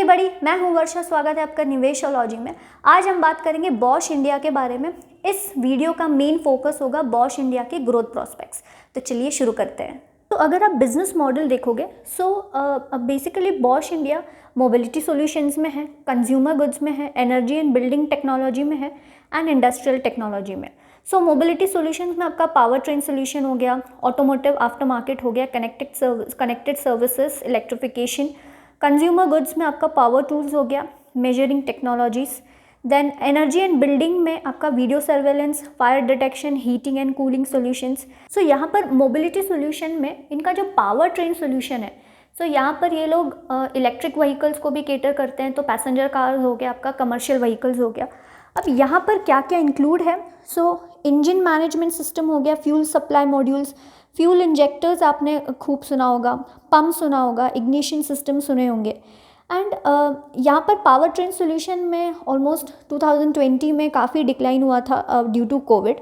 Everybody, मैं हूं वर्षा। स्वागत है आपका निवेशोलॉजी में। आज हम बात करेंगे बॉश इंडिया के बारे में। इस वीडियो का मेन फोकस होगा बॉश इंडिया के ग्रोथ प्रोस्पेक्ट्स। तो चलिए शुरू करते हैं। तो अगर आप बिजनेस मॉडल देखोगे सो basically Bosch India mobility solutions में है, कंज्यूमर गुड्स में है, एनर्जी एंड बिल्डिंग टेक्नोलॉजी में है एंड इंडस्ट्रियल टेक्नोलॉजी में। सो मोबिलिटी सॉल्यूशंस में आपका पावर ट्रेन सॉल्यूशन हो गया, ऑटोमोटिव आफ्टर मार्केट हो गया, connected services, electrification. Consumer goods में आपका पावर टूल्स हो गया, measuring technologies. Then energy and building में आपका video surveillance, fire detection, heating and cooling solutions. So यहाँ पर मोबिलिटी सॉल्यूशन में इनका जो पावर ट्रेन सॉल्यूशन है, सो यहाँ पर ये लोग इलेक्ट्रिक व्हीकल्स को भी केटर करते हैं। तो पैसेंजर कार्स हो गया, आपका कमर्शियल व्हीकल्स हो गया। अब यहाँ पर क्या क्या इंक्लूड है, सो इंजन मैनेजमेंट सिस्टम हो गया, fuel supply modules, fuel injectors आपने खूब सुना होगा, पम्प सुना होगा, इग्निशन सिस्टम सुने होंगे। एंड यहाँ पर पावर ट्रेन सॉल्यूशन में ऑलमोस्ट 2020 में काफ़ी डिक्लाइन हुआ था ड्यू टू कोविड।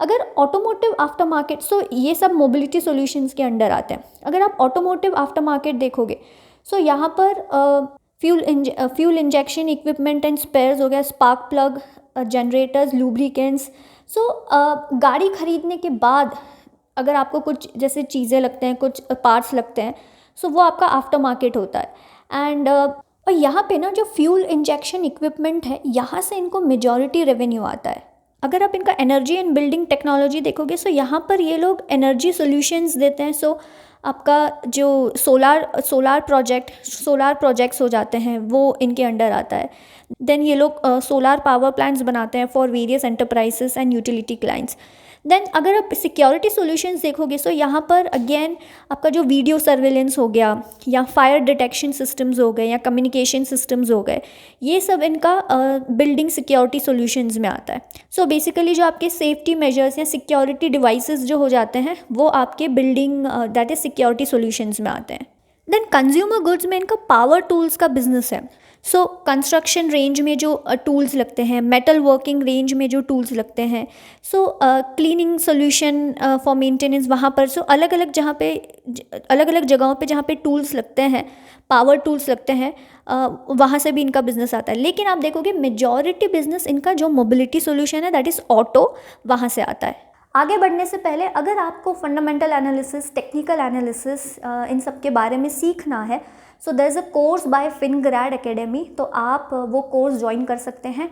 अगर ऑटोमोटिव आफ्टर मार्केट, सो ये सब मोबिलिटी सॉल्यूशंस के अंडर आते हैं। अगर आप ऑटोमोटिव आफ्टर मार्केट देखोगे सो यहाँ पर fuel injection equipment and spheres हो गया, स्पार्क प्लग, जनरेटर्स, लूब्रिकेंट्स। सो गाड़ी खरीदने के बाद अगर आपको कुछ जैसे चीज़ें लगते हैं, कुछ पार्ट्स लगते हैं, सो वो आपका आफ्टर मार्केट होता है। एंड और यहाँ पे ना जो फ्यूल इंजेक्शन इक्विपमेंट है, यहाँ से इनको मेजॉरिटी रेवेन्यू आता है। अगर आप इनका एनर्जी एंड बिल्डिंग टेक्नोलॉजी देखोगे सो यहाँ पर ये लोग एनर्जी सॉल्यूशंस देते हैं। सो आपका जो सोलार प्रोजेक्ट्स हो जाते हैं वो इनके अंडर आता है। देन ये लोग सोलार पावर प्लांट्स बनाते हैं for various enterprises and utility clients. Then अगर आप सिक्योरिटी सॉल्यूशंस देखोगे सो यहाँ पर अगेन आपका जो वीडियो सर्वेलेंस हो गया, या फायर डिटेक्शन सिस्टम्स हो गए, या कम्युनिकेशन सिस्टम्स हो गए, ये सब इनका बिल्डिंग सिक्योरिटी सॉल्यूशंस में आता है। सो बेसिकली जो आपके सेफ्टी मेजर्स या सिक्योरिटी डिवाइसेस जो हो जाते हैं वो आपके building that is security solutions में आते हैं। देन कंज्यूमर गुड्स में इनका पावर टूल्स का बिजनेस है। सो कंस्ट्रक्शन रेंज में जो टूल्स लगते हैं, मेटल वर्किंग रेंज में जो टूल्स लगते हैं, सो क्लीनिंग सॉल्यूशन फॉर मेंटेनेंस, वहाँ पर सो अलग अलग जगहों पे जहाँ पे टूल्स लगते हैं, पावर टूल्स लगते हैं, वहाँ से भी इनका बिजनेस आता है। लेकिन आप देखोगे मेजॉरिटी बिजनेस इनका जो मोबिलिटी सॉल्यूशन है दैट इज़ ऑटो, वहाँ से आता है। आगे बढ़ने से पहले अगर आपको फंडामेंटल एनालिसिस, टेक्निकल एनालिसिस इन सब के बारे में सीखना है, so there is a course by Fingrad academy, तो आप वो कोर्स ज्वाइन कर सकते हैं।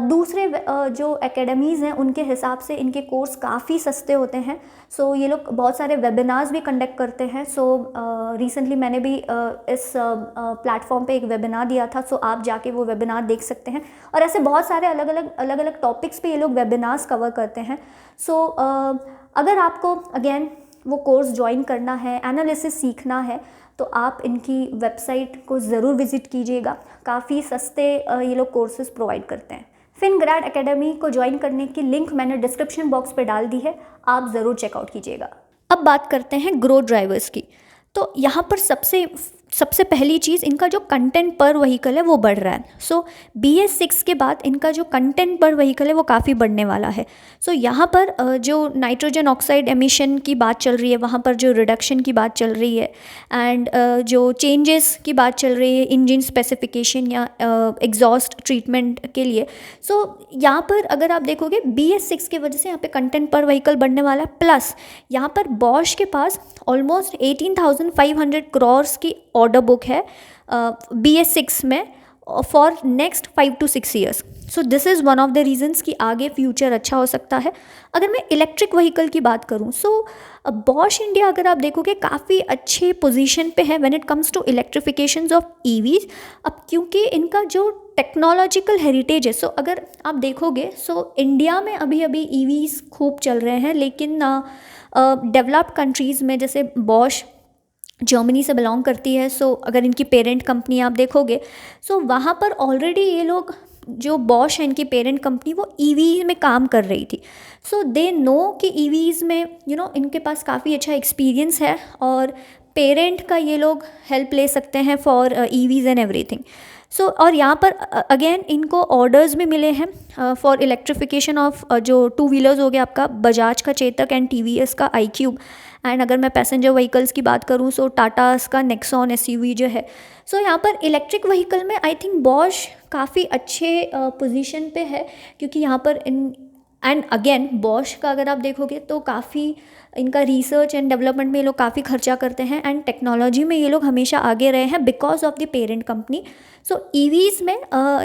दूसरे जो एकेडमीज़ हैं उनके हिसाब से इनके कोर्स काफ़ी सस्ते होते हैं। सो ये लोग बहुत सारे वेबिनार्स भी कंडक्ट करते हैं। सो रिसेंटली मैंने भी इस प्लेटफॉर्म पे एक वेबिनार दिया था, सो आप जाके वो वेबिनार देख सकते हैं। और ऐसे बहुत सारे अलग अलग टॉपिक्स पे ये लोग वेबिनार्स कवर करते हैं। सो अगर आपको अगेन वो कोर्स ज्वाइन करना है, एनालिसिस सीखना है, तो आप इनकी वेबसाइट को ज़रूर विज़िट कीजिएगा। काफ़ी सस्ते ये लोग कोर्सेज़ प्रोवाइड करते हैं। फिनग्रैड एकेडमी को ज्वाइन करने की लिंक मैंने डिस्क्रिप्शन बॉक्स पे डाल दी है, आप ज़रूर चेकआउट कीजिएगा। अब बात करते हैं ग्रोथ ड्राइवर्स की। तो यहाँ पर सबसे पहली चीज़, इनका जो कंटेंट पर व्हीकल है वो बढ़ रहा है। सो BS6 के बाद इनका जो कंटेंट पर व्हीकल है वो काफ़ी बढ़ने वाला है। सो यहाँ पर जो नाइट्रोजन ऑक्साइड एमिशन की बात चल रही है, वहाँ पर जो रिडक्शन की बात चल रही है, एंड जो चेंजेस की बात चल रही है इंजन स्पेसिफिकेशन या एग्जॉस्ट ट्रीटमेंट के लिए। सो यहाँ पर अगर आप देखोगे BS6 की वजह से यहाँ पे कंटेंट पर व्हीकल बढ़ने वाला है। प्लस यहाँ पर बॉश के पास ऑलमोस्ट 18,500 करोड़ की ऑर्डर बुक है BS6 में for next 5 to 6 years. So this is one of the reasons कि आगे फ्यूचर अच्छा हो सकता है। अगर मैं इलेक्ट्रिक व्हीकल की बात करूँ, सो बॉश इंडिया अगर आप देखोगे काफ़ी अच्छे पोजीशन पे है when it comes to electrifications of EVs। अब क्योंकि इनका जो टेक्नोलॉजिकल हेरिटेज है, सो अगर आप देखोगे सो इंडिया में अभी EVs खूब चल रहे हैं, लेकिन डेवलप्ड कंट्रीज़ में जैसे बॉश जर्मनी से बिलोंग करती है, सो अगर इनकी पेरेंट कंपनी आप देखोगे सो वहाँ पर ऑलरेडी ये लोग, जो बॉश है इनकी पेरेंट कंपनी, वो EV में काम कर रही थी। सो दे नो कि EVs में इनके पास काफ़ी अच्छा एक्सपीरियंस है और पेरेंट का ये लोग हेल्प ले सकते हैं फॉर ईवीज एंड एवरीथिंग। सो और यहाँ पर अगेन इनको ऑर्डर्स भी मिले हैं फॉर इलेक्ट्रिफिकेशन ऑफ जो टू व्हीलर्स हो गया आपका बजाज का चेतक एंड टीवीएस का iQube। एंड अगर मैं पैसेंजर व्हीकल्स की बात करूँ सो टाटास का नेक्सॉन SUV जो है। सो यहाँ पर इलेक्ट्रिक व्हीकल में आई थिंक बॉश काफ़ी अच्छे पोजीशन पे है, क्योंकि यहाँ पर एंड अगेन बॉश का अगर आप देखोगे तो काफ़ी इनका रिसर्च एंड डेवलपमेंट में ये लोग काफ़ी खर्चा करते हैं एंड टेक्नोलॉजी में ये लोग हमेशा आगे रहे हैं because of the parent company. So EVs में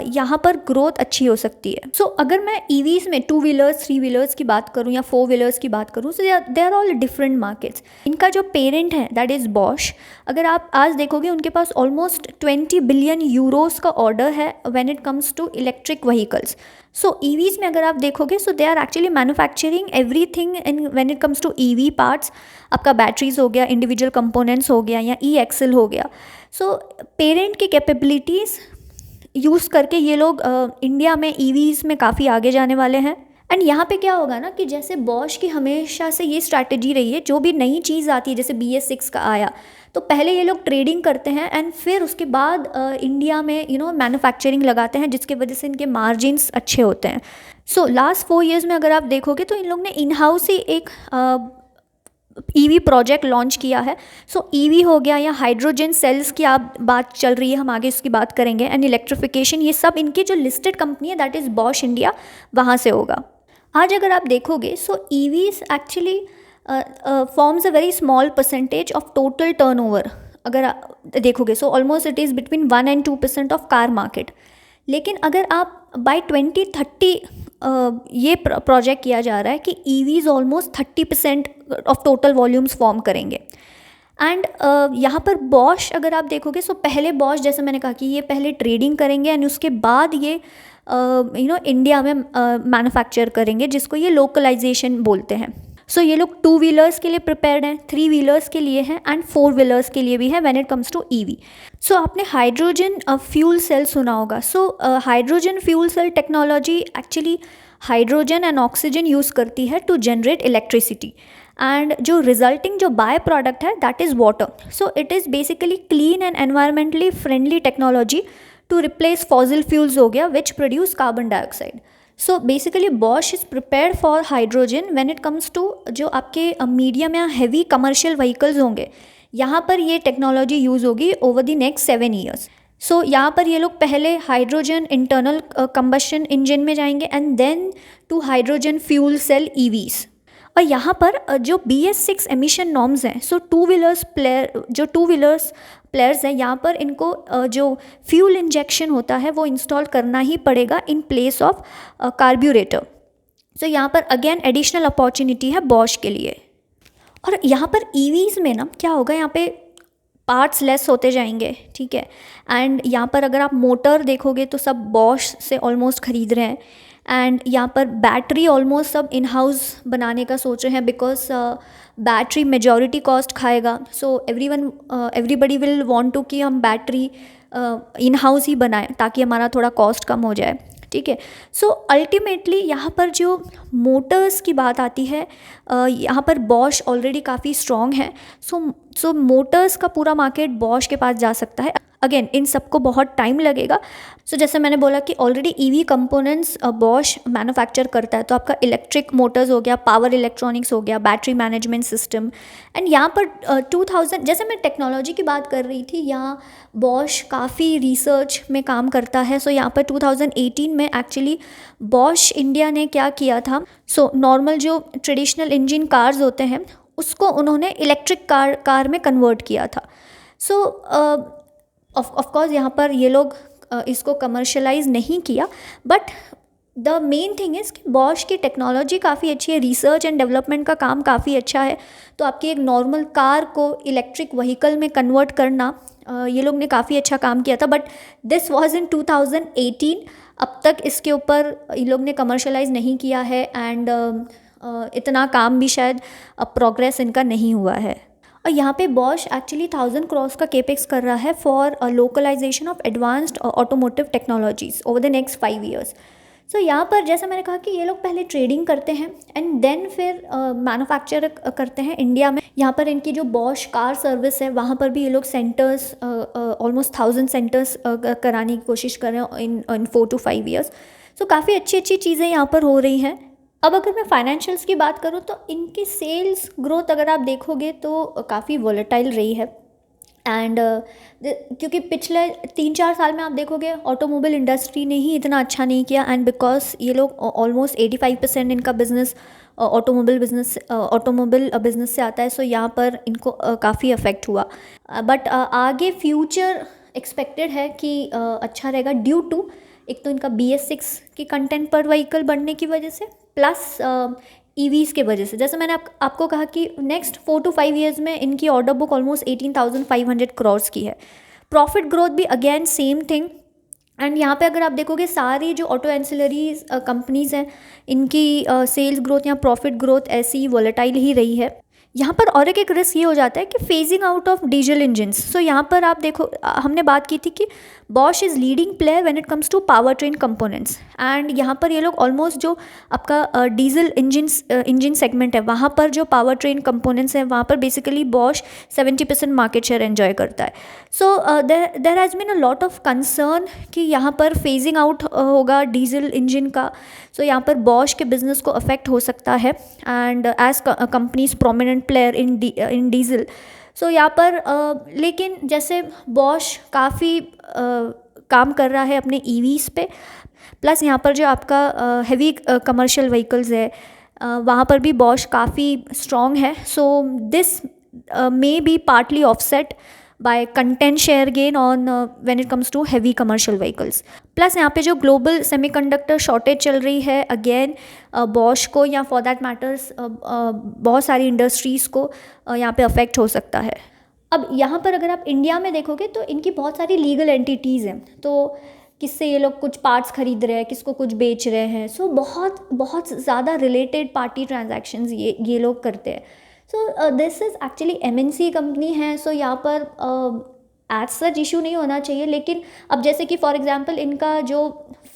यहाँ पर ग्रोथ अच्छी हो सकती है। सो अगर मैं ईवीज़ में 2 व्हीलर्स 3 व्हीलर्स की बात करूँ या 4 व्हीलर्स की बात करूँ, so they are all different markets. इनका जो पेरेंट है दैट इज़ बॉश, अगर आप आज देखोगे उनके पास ऑलमोस्ट 20 बिलियन यूरोस का ऑर्डर है when it comes to electric vehicles. So EVs में अगर आप देखोगे so they are actually manufacturing everything in when it comes to EV parts. आपका बैटरीज हो गया, इंडिविजुअल कंपोनेंट्स हो गया या एक्सेल हो गया। सो पेरेंट की कैपेबिलिटीज़ यूज़ करके ये लोग इंडिया में ईवीज़ में काफ़ी आगे जाने वाले हैं। एंड यहाँ पे क्या होगा ना कि जैसे बॉश की हमेशा से ये स्ट्रैटेजी रही है, जो भी नई चीज़ आती है जैसे BS6 का आया तो पहले ये लोग ट्रेडिंग करते हैं एंड फिर उसके बाद इंडिया में मैन्युफैक्चरिंग लगाते हैं, जिसके वजह से इनके मार्जिन्स अच्छे होते हैं। सो लास्ट 4 ईयर्स में अगर आप देखोगे तो इन लोग ने इन हाउस ही एक ईवी प्रोजेक्ट लॉन्च किया है। सो ईवी हो गया या हाइड्रोजन सेल्स की आप बात चल रही है, हम आगे इसकी बात करेंगे, एंड इलेक्ट्रिफिकेशन, ये सब इनकी जो लिस्टेड कंपनी है दैट इज़ बॉश इंडिया, वहाँ से होगा। आज अगर आप देखोगे so EVs actually forms a very small percentage of total turnover. अगर आप देखोगे so almost it is between 1 and 2% of car market. लेकिन अगर आप बाय 2030 ये प्रोजेक्ट किया जा रहा है कि EVs almost 30% of total volumes form करेंगे। एंड यहाँ पर बॉश अगर आप देखोगे सो पहले बॉश, जैसे मैंने कहा कि ये पहले ट्रेडिंग करेंगे एंड उसके बाद ये इंडिया में मैन्युफैक्चर करेंगे, जिसको ये लोकलाइजेशन बोलते हैं। सो ये लोग 2 व्हीलर्स के लिए प्रिपेयर्ड हैं, 3 व्हीलर्स के लिए हैं एंड 4 व्हीलर्स के लिए भी है when it comes to EV. So आपने हाइड्रोजन फ्यूल सेल सुना होगा। So hydrogen fuel cell technology actually hydrogen and oxygen use करती है टू जनरेट इलेक्ट्रिसिटी, एंड जो रिजल्टिंग जो बाय प्रोडक्ट है that is water. So it is basically clean and environmentally friendly technology to replace fossil fuels हो गया which produce carbon dioxide. So basically Bosch is prepared for hydrogen when it comes to जो आपके medium या heavy commercial vehicles होंगे, यहाँ पर ये technology use होगी ओवर द नेक्स्ट 7 ईयर्स। सो यहाँ पर ये लोग पहले हाइड्रोजन इंटरनल कंबशन इंजन में जाएंगे and then to hydrogen fuel cell EVs. और यहाँ पर जो BS6 एमिशन नॉर्म्स हैं, सो 2 व्हीलर्स प्लेयर्स हैं, यहाँ पर इनको जो फ्यूल इंजेक्शन होता है वो इंस्टॉल करना ही पड़ेगा इन प्लेस ऑफ कार्ब्यूरेटर। सो यहाँ पर अगेन एडिशनल अपॉर्चुनिटी है बॉश के लिए। और यहाँ पर ईवीज़ में ना क्या होगा, यहाँ पे पार्ट्स लेस होते जाएंगे, ठीक है। एंड यहाँ पर अगर आप मोटर देखोगे तो सब बॉश से ऑलमोस्ट ख़रीद रहे हैं। एंड यहाँ पर बैटरी ऑलमोस्ट सब इन हाउस बनाने का सोच रहे हैं बिकॉज बैटरी मेजॉरिटी कॉस्ट खाएगा। So everybody will want to कि हम बैटरी इन हाउस ही बनाएं ताकि हमारा थोड़ा कॉस्ट कम हो जाए, ठीक है। सो अल्टीमेटली यहाँ पर जो मोटर्स की बात आती है, यहाँ पर बॉश ऑलरेडी काफ़ी स्ट्रॉन्ग है। सो मोटर्स का पूरा मार्केट बॉश के पास जा सकता है। अगेन इन सबको बहुत टाइम लगेगा। सो जैसे मैंने बोला कि already EV components Bosch manufacture करता है, तो आपका इलेक्ट्रिक मोटर्स हो गया, पावर इलेक्ट्रॉनिक्स हो गया, बैटरी मैनेजमेंट सिस्टम। एंड यहाँ पर 2000 जैसे मैं टेक्नोलॉजी की बात कर रही थी, यहाँ बॉश काफ़ी रिसर्च में काम करता है। सो यहाँ पर 2018 में एक्चुअली बॉश इंडिया ने क्या किया था, सो नॉर्मल जो ट्रेडिशनल इंजन कार्स होते हैं उसको उन्होंने इलेक्ट्रिक कार में कन्वर्ट किया था। सो ऑफ कोर्स यहाँ पर ये लोग इसको कमर्शलाइज नहीं किया, but the main thing is कि बॉश की टेक्नोलॉजी काफ़ी अच्छी है, रिसर्च एंड डेवलपमेंट का काम काफ़ी अच्छा है। तो आपकी एक नॉर्मल कार को इलेक्ट्रिक व्हीकल में कन्वर्ट करना ये लोग ने काफ़ी अच्छा काम किया था, बट दिस वाज इन 2018। अब तक इसके ऊपर ये लोग ने कमर्शलाइज नहीं किया है एंड इतना काम भी शायद प्रोग्रेस इनका नहीं हुआ है। और यहाँ पे बॉश एक्चुअली 1000 crores का केपेक्स कर रहा है for localisation of advanced automotive technologies over the next 5 years। सो यहाँ पर जैसा मैंने कहा कि ये लोग पहले ट्रेडिंग करते हैं एंड देन फिर मैन्युफैक्चर करते हैं इंडिया में। यहाँ पर इनकी जो बॉश कार सर्विस है वहाँ पर भी ये लोग सेंटर्स ऑलमोस्ट 1000 सेंटर्स कराने की कोशिश कर रहे हैं इन 4 to 5 years। सो काफ़ी अच्छी अच्छी चीज़ें यहाँ पर हो रही हैं। अब अगर मैं फाइनेंशियल्स की बात करूँ तो इनकी सेल्स ग्रोथ अगर आप देखोगे तो काफ़ी वॉलेटाइल रही है एंड क्योंकि पिछले 3-4 साल में आप देखोगे ऑटोमोबाइल इंडस्ट्री ने ही इतना अच्छा नहीं किया एंड बिकॉज ये लोग ऑलमोस्ट 85% इनका बिजनेस ऑटोमोबाइल बिजनेस से आता है। सो यहाँ पर इनको काफ़ी अफेक्ट हुआ बट आगे फ्यूचर एक्सपेक्टेड है कि अच्छा रहेगा ड्यू टू एक तो इनका BS6 की कंटेंट पर व्हीकल बढ़ने की वजह से प्लस EVs के वजह से। जैसे मैंने आपको कहा कि नेक्स्ट 4 to 5 years में इनकी ऑर्डर बुक ऑलमोस्ट 18,500 crores की है। प्रॉफिट ग्रोथ भी अगेन सेम थिंग एंड यहाँ पे अगर आप देखोगे सारी जो ऑटो एंसिलरीज कंपनीज़ हैं इनकी सेल्स ग्रोथ या प्रॉफिट ग्रोथ ऐसी ही वॉलेटाइल ही रही है। यहाँ पर और एक रिस्क ये हो जाता है कि phasing out of diesel engines. So यहाँ पर आप देखो हमने बात की थी कि Bosch is leading player when it comes to power train components and यहाँ पर ये लोग ऑलमोस्ट जो आपका डीजल इंजन सेगमेंट है वहाँ पर जो पावर ट्रेन कंपोनेंट्स हैं वहाँ पर basically Bosch 70% market share enjoy करता है। So there has been a lot of concern कि यहाँ पर फेजिंग आउट होगा डीजल इंजन का। सो यहाँ पर बॉश के बिजनेस को अफेक्ट हो सकता है and as companies prominent player in diesel. So यहाँ पर लेकिन जैसे बॉश काफ़ी काम कर रहा है अपने EVs पे प्लस यहाँ पर जो आपका हैवी कमर्शियल व्हीकल्स है वहाँ पर भी बॉश काफ़ी स्ट्रॉन्ग है। So this may be partly offset by content share gain on when it comes to heavy commercial vehicles. Plus यहाँ पे जो ग्लोबल सेमीकंडक्टर शॉर्टेज चल रही है अगेन बॉश को या फॉर दैट मैटर्स बहुत सारी इंडस्ट्रीज़ को यहाँ पे अफेक्ट हो सकता है। अब यहाँ पर अगर आप इंडिया में देखोगे तो इनकी बहुत सारी लीगल एंटिटीज़ हैं तो किससे ये लोग कुछ पार्ट्स खरीद रहे हैं किसको कुछ बेच रहे हैं। सो बहुत ज़्यादा रिलेटेड पार्टी ट्रांजैक्शंस ये लोग करते हैं। सो this is actually MNC company है। सो यहाँ पर एज सच इशू नहीं होना चाहिए लेकिन अब जैसे कि फॉर एग्जांपल इनका जो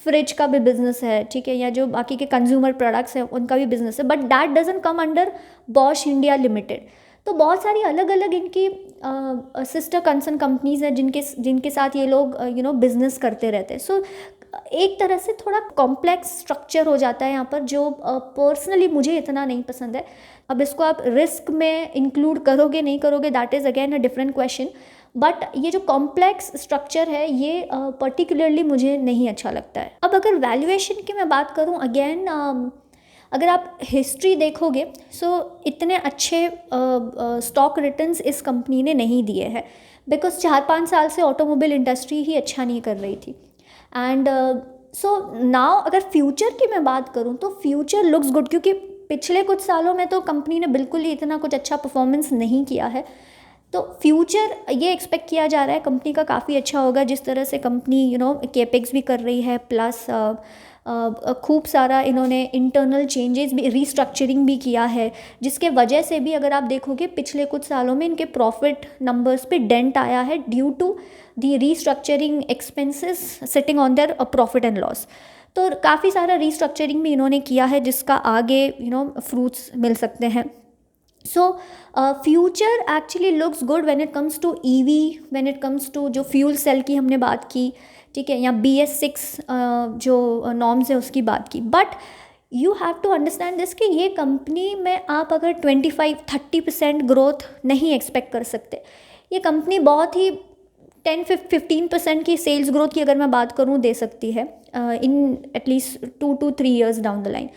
फ्रिज का भी बिजनेस है ठीक है या जो बाकी के कंज्यूमर प्रोडक्ट्स हैं उनका भी बिजनेस है but that doesn't come under Bosch India limited. तो बहुत सारी अलग अलग इनकी सिस्टर कंसर्न कंपनीज़ हैं जिनके साथ ये लोग बिजनेस करते रहते हैं। सो एक तरह से थोड़ा कॉम्प्लेक्स स्ट्रक्चर हो जाता है यहाँ पर जो पर्सनली मुझे इतना नहीं पसंद है। अब इसको आप रिस्क में इंक्लूड करोगे नहीं करोगे that is again a different question but ये जो कॉम्प्लेक्स स्ट्रक्चर है ये पर्टिकुलरली मुझे नहीं अच्छा लगता है। अब अगर वैल्यूएशन की मैं बात करूँ अगेन अगर आप हिस्ट्री देखोगे सो इतने अच्छे स्टॉक रिटर्न्स इस कंपनी ने नहीं दिए हैं बिकॉज 4-5 साल से ऑटोमोबाइल इंडस्ट्री ही अच्छा नहीं कर रही थी एंड सो नाउ अगर फ्यूचर की मैं बात करूं तो फ्यूचर लुक्स गुड क्योंकि पिछले कुछ सालों में तो कंपनी ने बिल्कुल ही इतना कुछ अच्छा परफॉर्मेंस नहीं किया है। तो फ्यूचर ये एक्सपेक्ट किया जा रहा है कंपनी का काफ़ी अच्छा होगा जिस तरह से कंपनी केपेक्स भी कर रही है प्लस खूब सारा इन्होंने इंटरनल चेंजेस भी रीस्ट्रक्चरिंग भी किया है जिसके वजह से भी अगर आप देखोगे पिछले कुछ सालों में इनके प्रॉफिट नंबर्स पे डेंट आया है due to the restructuring expenses sitting on their profit and loss. तो काफ़ी सारा रीस्ट्रक्चरिंग भी इन्होंने किया है जिसका आगे फ्रूट्स मिल सकते हैं। So future actually looks good when it comes to EV when it comes to जो फ्यूल सेल की हमने बात की ठीक है या BS6 जो नॉर्म्स है उसकी बात की but you have to understand this कि ये कंपनी में आप अगर 25-30% ग्रोथ नहीं एक्सपेक्ट कर सकते। ये कंपनी बहुत ही 10-15% की सेल्स ग्रोथ की अगर मैं बात करूँ दे सकती है in at least 2 to 3 years down the line.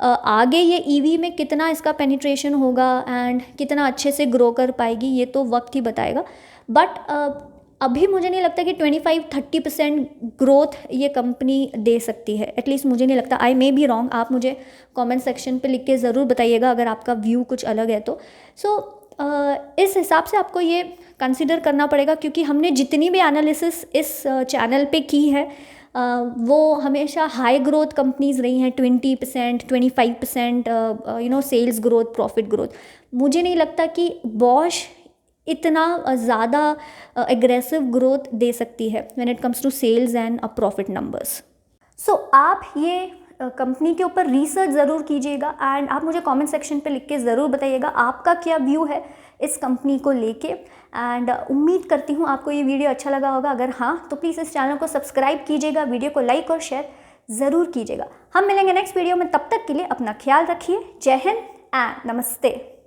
आगे ये EV में कितना इसका पेनिट्रेशन होगा एंड कितना अच्छे से ग्रो कर पाएगी ये तो वक्त ही बताएगा बट अभी मुझे नहीं लगता कि 25-30% ग्रोथ ये कंपनी दे सकती है एटलीस्ट मुझे नहीं लगता। आई मे बी रॉन्ग आप मुझे कमेंट सेक्शन पे लिख के ज़रूर बताइएगा अगर आपका व्यू कुछ अलग है तो। सो इस हिसाब से आपको ये कंसिडर करना पड़ेगा क्योंकि हमने जितनी भी एनालिसिस इस चैनल पे की है वो हमेशा हाई ग्रोथ कंपनीज रही हैं 20% 25% सेल्स ग्रोथ प्रॉफिट ग्रोथ। मुझे नहीं लगता कि बॉश इतना ज़्यादा एग्रेसिव ग्रोथ दे सकती है when it comes to sales and profit numbers. So आप ये कंपनी के ऊपर रिसर्च ज़रूर कीजिएगा एंड आप मुझे कमेंट सेक्शन पे लिख के ज़रूर बताइएगा आपका क्या व्यू है इस कंपनी को लेके। एंड उम्मीद करती हूँ आपको ये वीडियो अच्छा लगा होगा। अगर हाँ तो प्लीज़ इस चैनल को सब्सक्राइब कीजिएगा, वीडियो को लाइक और शेयर ज़रूर कीजिएगा। हम मिलेंगे नेक्स्ट वीडियो में, तब तक के लिए अपना ख्याल रखिए। जय हिंद एंड नमस्ते।